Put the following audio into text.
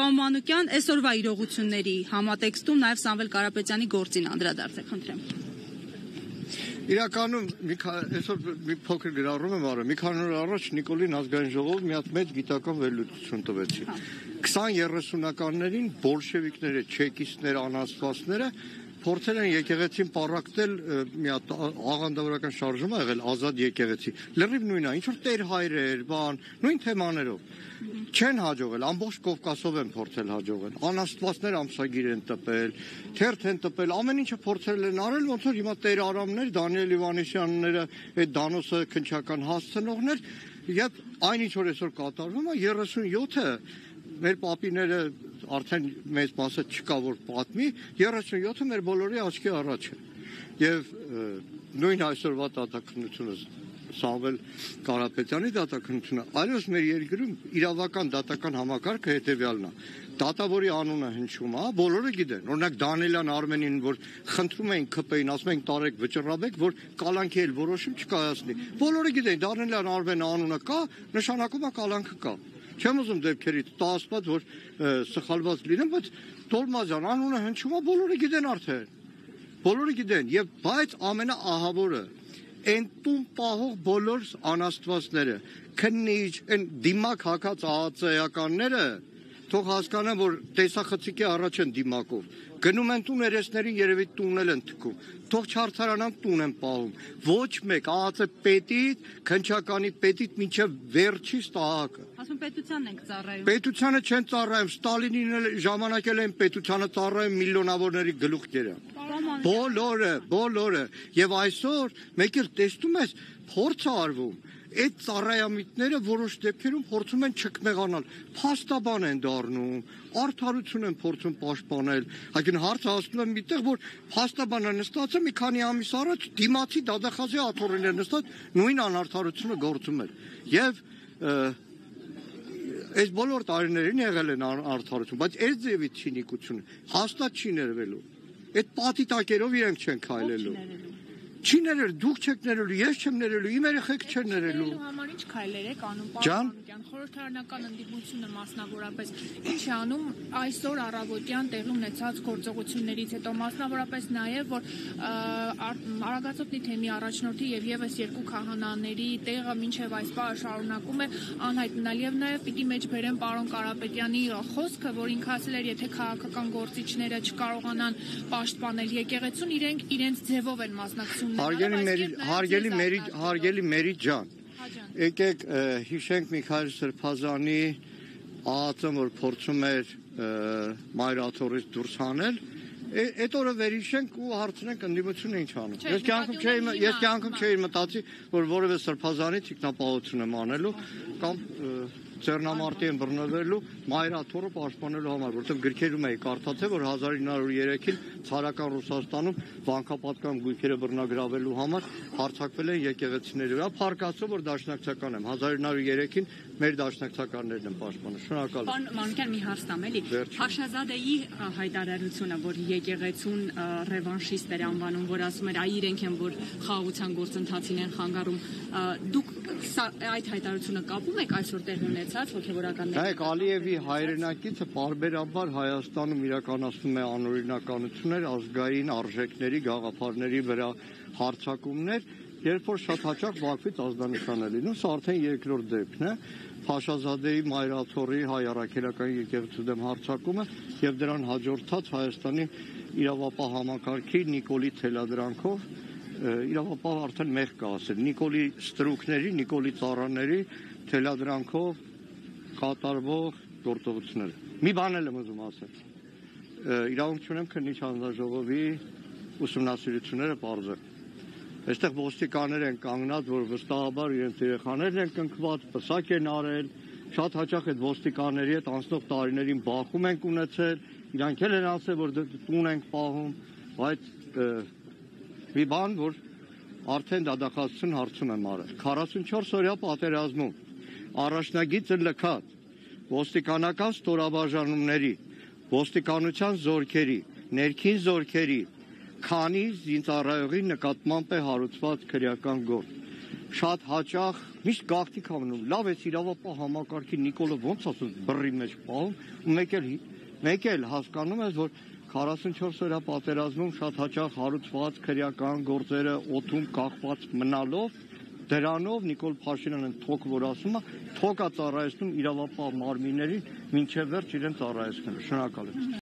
Պարոն Մանուկյան, այսօրվա իրողությունների համատեքստում նաև Սամվել Կարապետյանի գործին անդրադարձեք, խնդրեմ։ Իրականում այսօր մի փոքր գրառում եմ արել։ Մի քանի օր առաջ Նիկոլին ազգային ժողով մի հատ մեծ գիտական վերլուծություն տվեցին։ 20-30-ականներին բոլշևիկները, չեկիստները, անաստվածները փորձել են եկեղեցին պառակտել մի հատ աղանդավորական շարժում ա եղել ազատ եկեղեցի։ Լրիվ նույնն է, ինչ որ տեր հայրեր, բան, նույն թեմաներով։ Չեն հաջողել, ամբողջ Կովկասով են փորձել հաջողել։ Անաստվածներ ամսագիր են տպել, թերթ են տպել, ամեն ինչը փորձել են արել, ոնց որ հիմա տեր Արամներ, Դանիել Իվանեսյանները, այդ Դանոսը քնչական հասցնողներ, եւ այնինչ որ այսօր կատարվում է 37-ը մեր պապիները արդեն մեծ մասը չկա որ պատմի 37-ը մեր բոլորի աչքի առաջ է եւ նույն այսօրվա դատաքննությունը Սամվել Կարապետյանի դատաքննությունը այլոց մեր երկրում իրավական դատական համակարգը հետեւյալն է դատավորի անունը հնչում է բոլորը գիտեն օրինակ Դանիելյան Արմենին որ խնդրում էին ԿՊ-ին ասում են տարեք վճռաբեք որ կալանքի էլ որոշում չկայացնի բոլորը գիտեն Դանիելյան Արմենի անունը կա նշանակում է կալանքը կա Չեմ ուզում դեպքերից տասված, որ սխալված լինեմ, բայց Տոլմազյան անունը հնչում է բոլորը գիտեն արդեն։ Բոլորը գիտեն, եւ բայց ամենաահավորը այն տուն պահող բոլոր անաստվածները, քննիչ, այն դիմակ հակած ԱԱԾ-ականները թող հասկանան, որ տեսախցիկի առաջ են դիմակով։ Գնում են տուն երեսներին երևի տունել են թքում։ Թող չարթարանան տուն են պահում։ Ոչ մեկ ԱԱԾ պետից, քնչականի պետից մինչև վերջի ստահակը։ Ասում պետությանն ենք ծառայում։ Պետությանը չեն ծառայում, Ստալինին ժամանակել են պետությանը ծառայում միլիոնավորների գլուխ կերան։ Բոլորը։ Եվ այսօր մեկը տեսնում ես փորձ արվում։ Այդ ծառայամիտները որոշ դեպքերում փորձում են չկմեղանալ, փաստաբան են դառնում, արդարություն են փորձում պաշտպանել։ Այսինքն հարցը հասնում է միտեղ, որ փաստաբանը նստած է մի քանի ամիս առաջ դիմացի դատախազի աթոռին նստած նույն անարդարությունը գործում էր։ Եվ այս բոլոր տարիներին եղել են արդարություն, բայց այս ձևի ցինիկությունը հաստատ չի ներվելու։ Այդ պատիտակերով իրենք չեն քայլելու։ Չի ներել, դուք չեք ներելու, ես չեմ ներելու, իմ երեխեք չեն ներելու։ Համար ինչ քայլեր եք անում, պարոն Մանուկյան, խորհրդարանական ընդդիմությունը մասնավորապես ինչ է անում այսօր առավոտյան տեղի ունեցած գործողություններից հետո մասնավորապես նաև որ Արագածոտնի թեմի առաջնորդի եւ եւս երկու քահանաների տեղը մինչեւ այս պահը շարունակում է անհայտ մնալ եւ նաև պիտի մեջ բերեմ պարոն Կարապետյանի խոսքը, որ ինքը ասել էր, եթե քաղաքական գործիչները չկարողանան պաշտպանել եկեղեցուն, իրենք իրենց ձևով են մասնակցում Հարգելի Մերի ջան, եկեք հիշենք Միքայել Սրբազանի ԱԱԾ-ն, որ փորձում էր մայրաթոռից դուրս հանել, այդ օրը վերհիշենք ու հարցնենք ընդդիմությունը ինչ անում։ Ես կյանքում չէի մտածի, որ որևէ Սրբազանի թիկնապահություն եմ անելու կամ Ծերնամարտի են բռնվելու մայրաթոռը պաշտպանելու համար, որտեղ գրքերում էի կարդացել, որ 1903-ին ցարական Ռուսաստանում վանքապատկան գույքերը բռնագրավելու համար հարձակվել են եկեղեցիների վրա, փառք Աստծո, որ դաշնակցական եմ, 1903-ին մեր դաշնակցականներն են պաշտպանել։ Շնորհակալ եմ։ Պարոն Մանուկյան, մի հարց տամ էլի։ Փաշազադեի հայտարարությունը, որ եկեղեցուն ռևանշիստ էր անվանում, որ ասում էր, այ իրենք են, որ խաղաղության գործընթացին են խանգարում, դուք այդ հայտարարությունը կապում եք այսօր տեղի ունեցած հոգևորականների։ Նայեք, Ալիևի հայրենակիցը պարբերաբար Հայաստանում իրականացնում է անօրինականություններ, ազգային արժեքների, գաղափարների վրա հարձակումներ, երբ որ շատ հաճախ Բաքվից ազդանշան է լինում, սա արդեն երկրորդ դեպքն է, Փաշազադեի մայրաթոռի հայ առաքելական եկեղեցու դեմ հարձակումը եւ դրան հաջորդած Հայաստանի իրավապահ համակարգի Նիկոլի թելադրանքով իրավապահ արդեն մեղ կա ասել, Նիկոլի ստրուկների, Նիկոլի ծառաների թելադրանքով կատարվող գործողությունները։ Մի բան եմ ուզում ասել։ Իրավունք չունեմ քննիչ հանձնաժողովի ուսումնասիրությունները բարձր։ Այստեղ ոստիկաններ են կանգնած, որ վստահաբար իրենց երեխաներն են կնքված, պսակ են արել, շատ հաճախ այդ ոստիկանների հետ անցնող տարիներին բախում ենք ունեցել, իրանք էլ են ասել, որ տուն ենք պահում, բայց մի բան, որ արդեն դատախազություն հարցում եմ արել։ 44 օրյա պատերազմում առաջնագիծը լքած ոստիկանական ստորաբաժանումների, ոստիկանության զորքերի, ներքին զորքերի, քանի զինծառայողի նկատմամբ է հարուցված քրեական գործ։ շատ հաճախ միշտ գաղտնիք անում, լավ է իրավապահ համակարգի Նիկոլը ոնց ասում բռի մեջ պահում, ու մեկ էլ հասկանում ես, որ 44 օրյա պատերազմում շատ հաճախ հարուցված քրեական գործերը օդում կախված մնալով դրանով Նիկոլ Փաշինյանը թոք որ ասում է, թոք է ծառայեցնում իրավապահ մարմիններին մինչև վերջ իրեն ծառայեցնելու։ Շնորհակալ եմ։